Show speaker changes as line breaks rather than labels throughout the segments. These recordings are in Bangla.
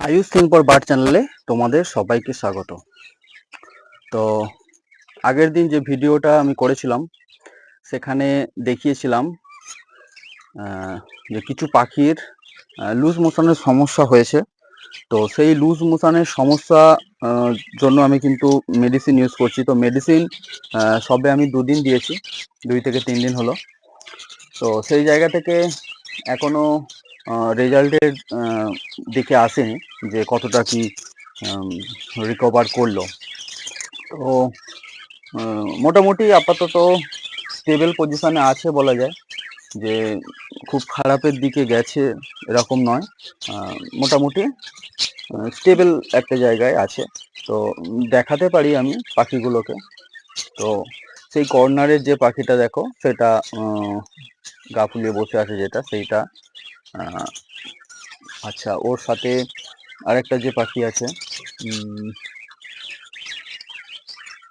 আয়ুষ থিঙ্ক ফর বার্ড চ্যানেলে তোমাদের সবাইকে স্বাগত। তো আগের দিন যে ভিডিওটা আমি করেছিলাম সেখানে দেখিয়েছিলাম যে কিছু পাখির লুজ মোশনের সমস্যা হয়েছে। তো সেই লুজ মোশনের সমস্যা জন্য আমি কিন্তু মেডিসিন ইউজ করছি। তো মেডিসিন সবে আমি 2 দিন দিয়েছি, 2 থেকে 3 দিন হলো। তো সেই জায়গা থেকে এখনো রেজাল্টের দিকে আসেনি যে কতটা কি রিকভার করলো। তো মোটামুটি আপাতত স্টেবল পজিশনে আছে বলা যায়, যে খুব খারাপের দিকে গেছে এরকম নয়, মোটামুটি স্টেবল একটা জায়গায় আছে। তো দেখাতে পারি আমি পাখিগুলোকে। তো সেই কর্নারের যে পাখিটা দেখো সেটা গা ফুলিয়ে বসে আছে যেটা, সেইটা। আচ্ছা, ওর সাথে আরেকটা যে পাখি আছে,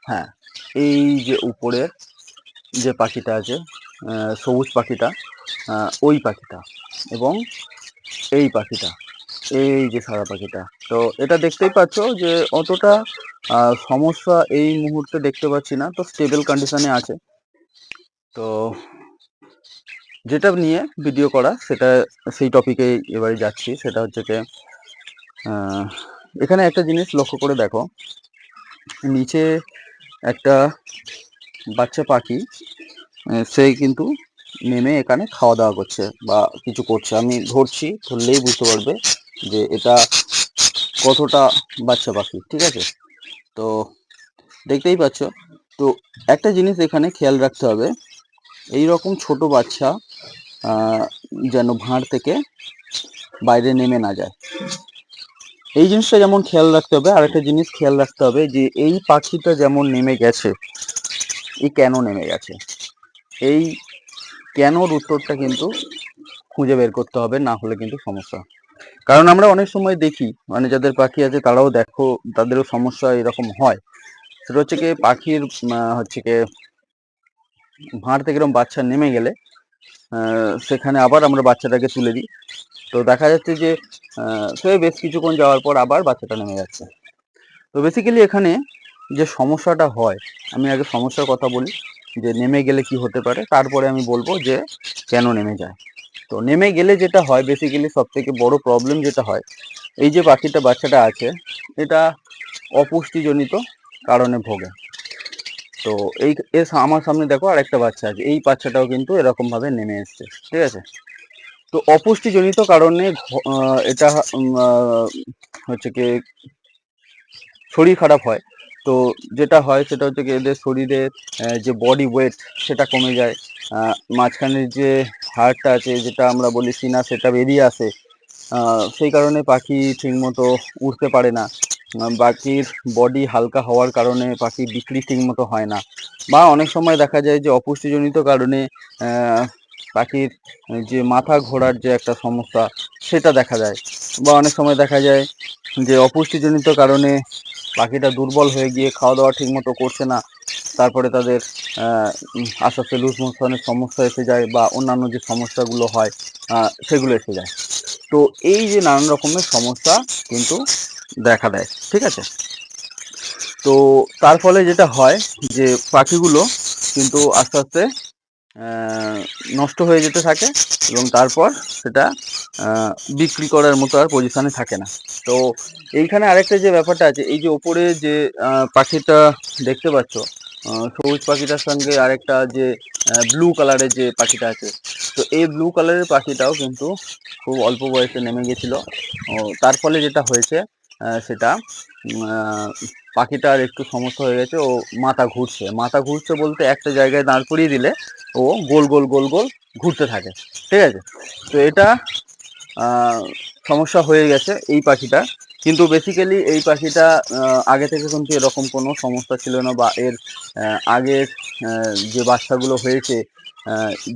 হ্যাঁ, এই যে উপরের যে পাখিটা আছে সবুজ পাখিটা, ওই পাখিটা, এবং এই পাখিটা, এই যে সাদা পাখিটা। তো এটা দেখতেই পাচ্ছ যে অতটা সমস্যা এই মুহূর্তে দেখতে পাচ্ছি না, তো স্টেবল কন্ডিশনে আছে। তো যেটা নিয়ে ভিডিও করা সেটা সেই টপিকে এবারে যাচ্ছি। সেটা হচ্ছে যে এখানে একটা জিনিস লক্ষ্য করে দেখো, নিচে একটা বাচ্চা পাখি সে কিন্তু নেমে এখানে খাওয়া দাওয়া করছে বা কিছু করছে। আমি ধরছি, ধরলেই বুঝতে পারবে যে এটা কতটা বাচ্চা পাখি, ঠিক আছে? তো দেখতেই পাচ্ছ। তো একটা জিনিস এখানে খেয়াল রাখতে হবে, এই রকম ছোট বাচ্চা যেন ভাঁড় থেকে বাইরে নেমে না যায়, এই জিনিসটা যেমন খেয়াল রাখতে হবে। আরেকটা জিনিস খেয়াল রাখতে হবে যে এই পাখিটা যেমন নেমে গেছে, এই কেন নেমে গেছে, এই কেনর উত্তরটা কিন্তু খুঁজে বের করতে হবে, না হলে কিন্তু সমস্যা। কারণ আমরা অনেক সময় দেখি, মানে যাদের পাখি আছে তারাও দেখো তাদেরও সমস্যা এরকম হয়। সেটা হচ্ছে কি, পাখির হচ্ছে কি ভাঁড় থেকে এরকম বাচ্চা নেমে গেলে সেখানে আবার আমরা বাচ্চাটাকে তুলে দিই। তো দেখা যাচ্ছে যে সে বেশ কিছুক্ষণ যাওয়ার পর আবার বাচ্চাটা নেমে যাচ্ছে। তো বেসিক্যালি এখানে যে সমস্যাটা হয়, আমি আগে সমস্যার কথা বলি যে নেমে গেলে কি হতে পারে, তারপরে আমি বলবো যে কেন নেমে যায়। তো নেমে গেলে যেটা হয়, বেসিক্যালি সব থেকে বড় প্রবলেম যেটা হয়, এই যে পাখিটা বাচ্চাটা আছে এটা অপুষ্টিজনিত কারণে ভোগে। তো এই আমার সামনে দেখো আর একটা বাচ্চা আছে, এই বাচ্চাটাও কিন্তু এরকম ভাবে নেমে এসছে, ঠিক আছে? তো অপুষ্টিজনিত কারণে এটা হচ্ছে কি শরীর খারাপ হয়। তো যেটা হয় সেটা হচ্ছে কি, এদের শরীরের যে বডি ওয়েট সেটা কমে যায়, মাঝখানের যে হাড়টা আছে যেটা আমরা বলি সিনা, সেটা বেরিয়ে আসে। সেই কারণে পাখি ঠিকমতো উড়তে পারে না। পাখির বডি হালকা হওয়ার কারণে পাখি বিক্রি ঠিকমতো হয় না। বা অনেক সময় দেখা যায় যে অপুষ্টিজনিত কারণে পাখির যে মাথা ঘোরার যে একটা সমস্যা সেটা দেখা যায়। বা অনেক সময় দেখা যায় যে অপুষ্টিজনিত কারণে পাখিটা দুর্বল হয়ে গিয়ে খাওয়া দাওয়া ঠিকমতো করছে না, তারপরে তাদের আস্তে আস্তে লুজ মোশনের সমস্যা এসে যায়, বা অন্যান্য যে সমস্যাগুলো হয় সেগুলো এসে যায়। তো এই যে নানান রকমের সমস্যা কিন্তু দেখা দেয়, ঠিক আছে? তো তার ফলে যেটা হয় যে পাখিগুলো কিন্তু আস্তে আস্তে নষ্ট হয়ে যেতে থাকে, এবং তারপর সেটা বিক্রি করার মতো আর পজিশনে থাকে না। তো এইখানে আরেকটা যে ব্যাপারটা আছে, এই যে ওপরে যে পাখিটা দেখতে পাচ্ছ, সবুজ পাখিটার সঙ্গে আরেকটা যে ব্লু কালারের যে পাখিটা আছে, তো এই ব্লু কালারের পাখিটাও কিন্তু খুব অল্প বয়সে নেমে গেছিলো। তার ফলে যেটা হয়েছে সেটা পাখিটার একটু সমস্যা হয়ে গেছে, ও মাথা ঘুরছে বলতে একটা জায়গায় দাঁড় করিয়ে দিলে ও গোল গোল গোল গোল ঘুরতে থাকে, ঠিক আছে? তো এটা সমস্যা হয়ে গেছে এই পাখিটা। কিন্তু বেসিক্যালি এই পাখিটা আগে থেকে কিন্তু এরকম কোনো সমস্যা ছিল না, বা এর আগের যে বাচ্চাগুলো হয়েছে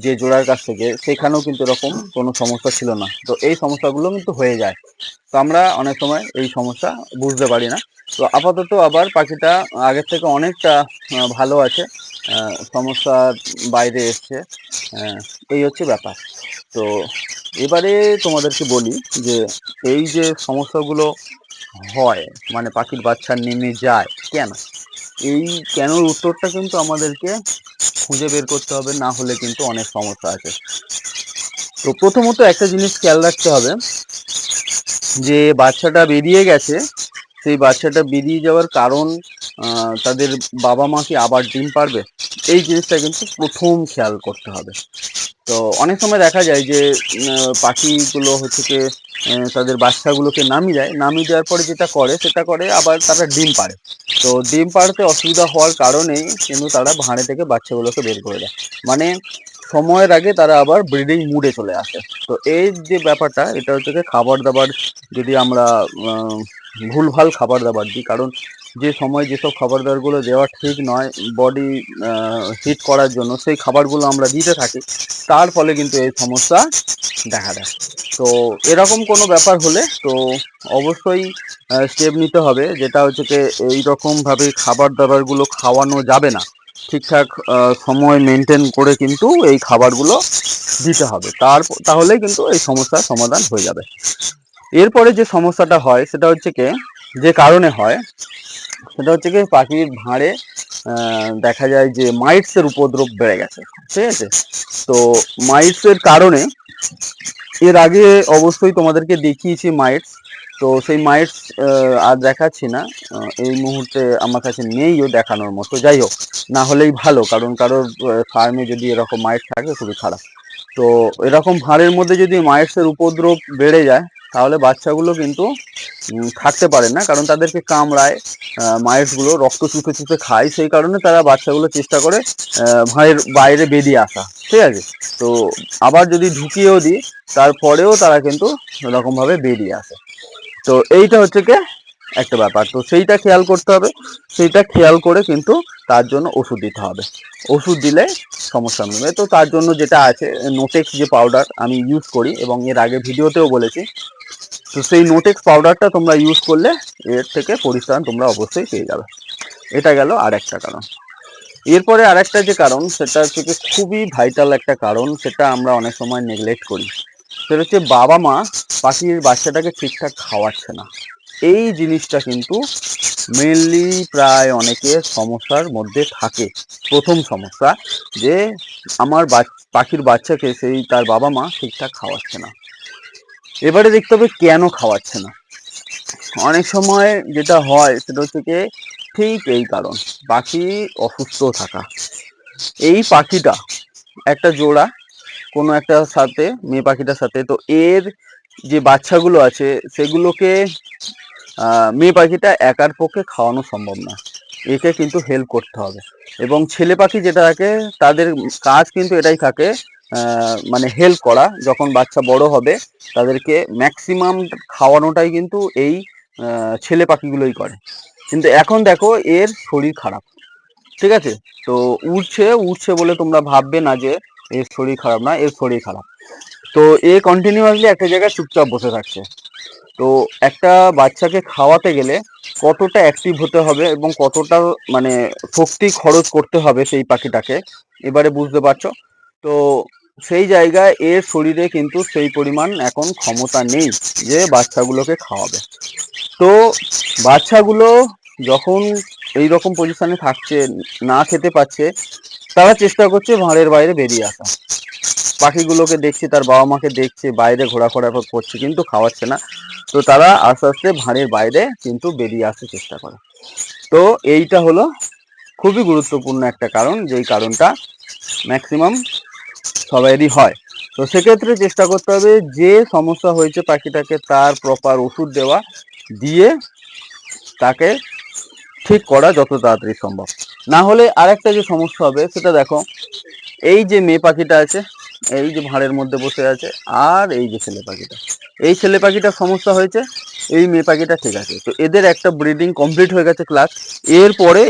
যে জোড়ার কাছ থেকে, সেখানেও কিন্তু এরকম কোনো সমস্যা ছিল না। তো এই সমস্যাগুলো কিন্তু হয়ে যায়। তো আমরা অনেক সময় এই সমস্যা বুঝতে পারি না। তো আপাতত আবার পাখিটা আগের থেকে অনেকটা ভালো আছে, সমস্যার বাইরে এসছে, এই হচ্ছে ব্যাপার। তো এবারে তোমাদেরকে বলি যে এই যে সমস্যাগুলো হয়, মানে পাখির বাচ্চা নেমে যায় কেন, এই কেনর উত্তরটা কিন্তু আমাদেরকে খুঁজে বের করতে হবে, না হলে কিন্তু অনেক সমস্যা আছে। তো প্রথমত একটা জিনিস খেয়াল রাখতে হবে যে বাচ্চাটা বেরিয়ে গেছে, সেই বাচ্চাটা বেরিয়ে যাওয়ার কারণ তাদের বাবা মা কি আবার ডিম পারবে, এই জিনিসটা কিন্তু প্রথম খেয়াল করতে হবে। তো অনেক সময় দেখা যায় যে পাখিগুলো হচ্ছে কি তাদের বাচ্চাগুলোকে নামিয়ে দেয়, নামিয়ে দেওয়ার পরে যেটা করে আবার তারা ডিম পাড়ে। তো ডিম পাড়তে অসুবিধা হওয়ার কারণেই কিন্তু তারা ভাঁড়ে থেকে বাচ্চাগুলোকে বের করে দেয়, মানে সময়ের আগে তারা আবার ব্রিডিং মুডে চলে আসে। তো এই যে ব্যাপারটা, এটা হচ্ছে কি খাবার দাবার যদি আমরা ভুলভাল খাবার দাবার দিই, কারণ যে সময় যেসব খাবার দাবারগুলো দেওয়া ঠিক নয় বডি হিট করার জন্য, সেই খাবারগুলো আমরা দিতে থাকি, তার ফলে কিন্তু এই সমস্যা দেখা দেয়। তো এরকম কোনো ব্যাপার হলে তো অবশ্যই স্টেপ নিতে হবে, যেটা হচ্ছে কি এইরকমভাবে খাবার দাবারগুলো খাওয়ানো যাবে না, ঠিকঠাক সময় মেনটেন করে কিন্তু এই খাবারগুলো দিতে হবে, তাহলেই কিন্তু এই সমস্যার সমাধান হয়ে যাবে। এরপরে যে সমস্যাটা হয় সেটা হচ্ছে কি, যে কারণে হয় সেটা হচ্ছে কি পাখির ভাঁড়ে দেখা যায় যে মাইটসের উপদ্রব বেড়ে গেছে, ঠিক আছে। তো মাইটসের কারণে এর আগে অবশ্যই তোমাদেরকে দেখিয়েছি মাইটস, তো সেই মাইটস আর দেখাচ্ছি না, এই মুহূর্তে আমার কাছে নেইও দেখানোর মতো। যাই হোক, না হলেই ভালো, কারণ কারোর ফার্মে যদি এরকম মাইটস থাকে খুবই খারাপ। তো এরকম ভাঁড়ের মধ্যে যদি মাইটসের উপদ্রব বেড়ে যায়, তাহলে বাচ্চাগুলো কিন্তু থাকতে পারে না, কারণ তাদেরকে কামড়ায়, মাইটসগুলো রক্ত চুষে চুষে খায়, সেই কারণে তারা বাচ্চাগুলো চেষ্টা করে ভাঁড়ের বাইরে বেরিয়ে আসা, ঠিক আছে। তো আবার যদি ঢুকিয়েও দিই, তারপরেও তারা কিন্তু এরকমভাবে বেরিয়ে আসে। তো এইটা হচ্ছে কি একটা ব্যাপার, তো সেইটা খেয়াল করতে হবে, সেইটা খেয়াল করে কিন্তু তার জন্য ওষুধ দিতে হবে। ওষুধ দিলে সমস্যা নেবে। তো তার জন্য যেটা আছে, নোটেক্স যে পাউডার আমি ইউজ করি এবং এর আগে ভিডিওতেও বলেছি, তো সেই নোটেক্স পাউডারটা তোমরা ইউজ করলে এর থেকে পরিত্রাণ তোমরা অবশ্যই পেয়ে যাবে। এটা গেল আর একটা কারণ। এরপরে আর একটা যে কারণ, সেটা হচ্ছে কি খুবই ভাইটাল একটা কারণ, সেটা আমরা অনেক সময় নেগলেক্ট করি, সেটা হচ্ছে বাবা মা পাখির বাচ্চাটাকে ঠিকঠাক খাওয়াচ্ছে না। এই জিনিসটা কিন্তু মেনলি প্রায় অনেকের সমস্যার মধ্যে থাকে। প্রথম সমস্যা যে আমার পাখির বাচ্চাকে সেই তার বাবা মা ঠিকঠাক খাওয়াচ্ছে না। এবারে দেখতে হবে কেন খাওয়াচ্ছে না। অনেক সময় যেটা হয় সেটা হচ্ছে কি ঠিক এই কারণ, পাখি অসুস্থ থাকা। এই পাখিটা একটা জোড়া কোনো একটা সাথে, মেয়ে পাখিটার সাথে, তো এর যে বাচ্চাগুলো আছে সেগুলোকে মেয়ে পাখিটা একার পক্ষে খাওয়ানো সম্ভব না, একে কিন্তু হেল্প করতে হবে। এবং ছেলে পাখি যেটা থাকে তাদের কাজ কিন্তু এটাই থাকে, মানে হেল্প করা। যখন বাচ্চা বড় হবে তাদেরকে ম্যাক্সিমাম খাওয়ানোটাই কিন্তু এই ছেলে পাখিগুলোই করে। কিন্তু এখন দেখো এর শরীর খারাপ, ঠিক আছে। তো উঠছে উঠছে বলে তোমরা ভাববে না যে এর শরীর খারাপ, না, এর শরীর খারাপ। তো এ কন্টিনিউয়াসলি একটা জায়গায় চুপচাপ বসে থাকছে। তো একটা বাচ্চাকে খাওয়াতে গেলে কতটা অ্যাক্টিভ হতে হবে এবং কতটা মানে শক্তি খরচ করতে হবে সেই পাখিটাকে, এবারে বুঝতে পারছো। তো সেই জায়গায় এর শরীরে কিন্তু সেই পরিমাণ এখন ক্ষমতা নেই যে বাচ্চাগুলোকে খাওয়াবে। তো বাচ্চাগুলো যখন এই রকম পজিশনে থাকছে, না খেতে পাচ্ছে, তারা চেষ্টা করছে ভাঁড়ের বাইরে বেরিয়ে আসা। পাখিগুলোকে দেখছে, তার বাবা মাকে দেখছে বাইরে ঘোরাফেরা করছে, কিন্তু খাওয়াচ্ছে না। তো তারা আস্তে আস্তে ভাঁড়ের বাইরে কিন্তু বেরিয়ে আসতে চেষ্টা করে। তো এইটা হলো খুবই গুরুত্বপূর্ণ একটা কারণ, যেই কারণটা ম্যাক্সিমাম সবাইয়েরই হয়। তো সেক্ষেত্রে চেষ্টা করতে হবে যে সমস্যা হয়েছে পাখিটাকে তার প্রপার ওষুধ দেওয়া, দিয়ে তাকে ঠিক করা যত তাড়াতাড়ি সম্ভব। না হলে আরেকটা যে সমস্যা হবে সেটা দেখো, এই যে মেয়ে পাখিটা আছে, এই যে ভাঁড়ের মধ্যে বসে আছে, আর এই যে ছেলে পাখিটা, এই ছেলে পাখিটার সমস্যা হয়েছে, এই মেয়ে পাখিটা ঠিক আছে। তো এদের একটা ব্রিডিং কমপ্লিট হয়ে গেছে ক্লাস, এরপরে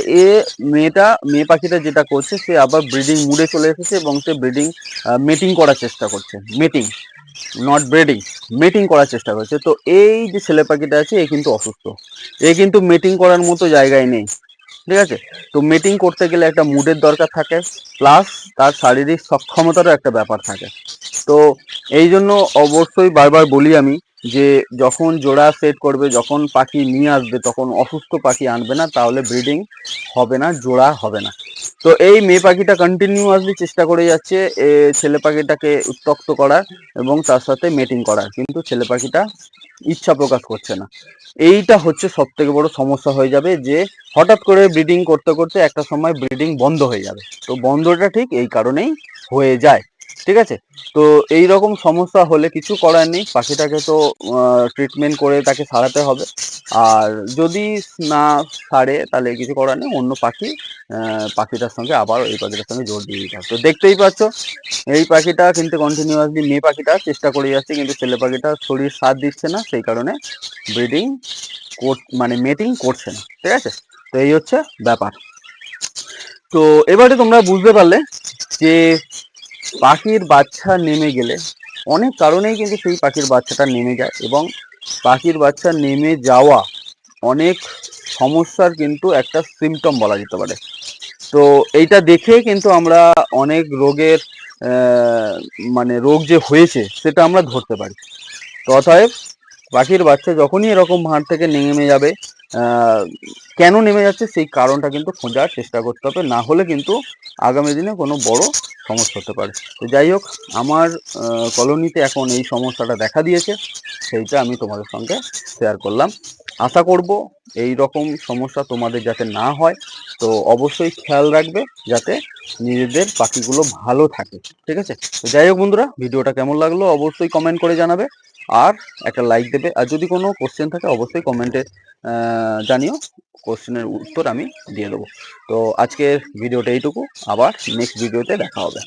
মেয়ে পাখিটা যেটা করছে, সে আবার ব্রিডিং মুডে চলে এসেছে এবং সে ব্রিডিং মেটিং করার চেষ্টা করছে, মেটিং নট ব্রিডিং, মেটিং করার চেষ্টা করছে। তো এই যে ছেলে পাখিটা আছে এ কিন্তু অসুস্থ, এ কিন্তু মেটিং করার মতো জায়গায় নেই, ঠিক আছে। তো মেটিং করতে গেলে একটা মুডের দরকার থাকে, প্লাস তার শারীরিক সক্ষমতারও একটা ব্যাপার থাকে। তো এই জন্য অবশ্যই বারবার বলি আমি যে যখন জোড়া সেট করবে, যখন পাখি নিয়ে আসবে, তখন অসুস্থ পাখি আনবে না, তাহলে ব্রিডিং হবে না, জোড়া হবে না। তো এই মেয়ে পাখিটা কন্টিনিউয়াসলি চেষ্টা করে যাচ্ছে ছেলে পাখিটাকে উত্ত্যক্ত করার এবং তার সাথে মেটিং করার, কিন্তু ছেলে পাখিটা ইচ্ছা প্রকাশ করছে না। এইটা হচ্ছে সব থেকে বড় সমস্যা হয়ে যাবে, যে হঠাৎ করে ব্রিডিং করতে করতে একটা সময় ব্রিডিং বন্ধ হয়ে যাবে। তো বন্ধটা ঠিক এই কারণেই হয়ে যায়। ঠিক আছে। তো এই রকম সমস্যা হলে কিছু করার নেই, পাখিটাকে তো ট্রিটমেন্ট করে তাকে সারাতে হবে। আর যদি না সারে তাহলে কিছু করার নেই, অন্য পাখি পাখিটার সঙ্গে আবার এই পাখিটার সঙ্গে জোর দিয়ে দিতে হবে। তো দেখতেই পাচ্ছ এই পাখিটা কিন্তু কন্টিনিউয়াসলি মেয়ে পাখিটা চেষ্টা করে যাচ্ছে, কিন্তু ছেলে পাখিটা শরীর সাথ দিচ্ছে না, সেই কারণে ব্রিডিং মানে মেটিং করছে না। ঠিক আছে। তো এই হচ্ছে ব্যাপার। তো এবারে তোমরা বুঝতে পারলে যে পাখির বাচ্চা নেমে গেলে অনেক কারণেই কিন্তু সেই পাখির বাচ্চাটা নেমে যায়, এবং পাখির বাচ্চা নেমে যাওয়া অনেক সমস্যার কিন্তু একটা সিমটম বলা যেতে পারে। তো এইটা দেখে কিন্তু আমরা অনেক রোগের মানে রোগ যে হয়েছে সেটা আমরা ধরতে পারি। তো অতএব পাখির বাচ্চা যখনই এরকম ভাঁড় থেকে নেমে যাবে, কেন নেমে যাচ্ছে সেই কারণটা কিন্তু খোঁজার চেষ্টা করতে হবে, না হলে কিন্তু আগামী দিনে কোনো বড় সমস্যা হতে পারে। তো যাই হোক, আমার কলোনিতে এখন এই সমস্যাটা দেখা দিয়েছে, সেইটা আমি তোমাদের সঙ্গে শেয়ার করলাম। আশা করব এই রকম সমস্যা তোমাদের যাতে না হয়। তো অবশ্যই খেয়াল রাখবে যাতে নিজেদের পাখিগুলো ভালো থাকে। ঠিক আছে। তো যাই হোক বন্ধুরা, ভিডিওটা কেমন লাগলো অবশ্যই কমেন্ট করে জানাবে, আর একটা লাইক দেবে। আর যদি কোনো কোশ্চেন থাকে অবশ্যই কমেন্টে জানিও, কোশ্চেনের উত্তর আমি দিয়ে দেবো। তো আজকের ভিডিওটা এইটুকু, আবার নেক্সট ভিডিওতে দেখা হবে।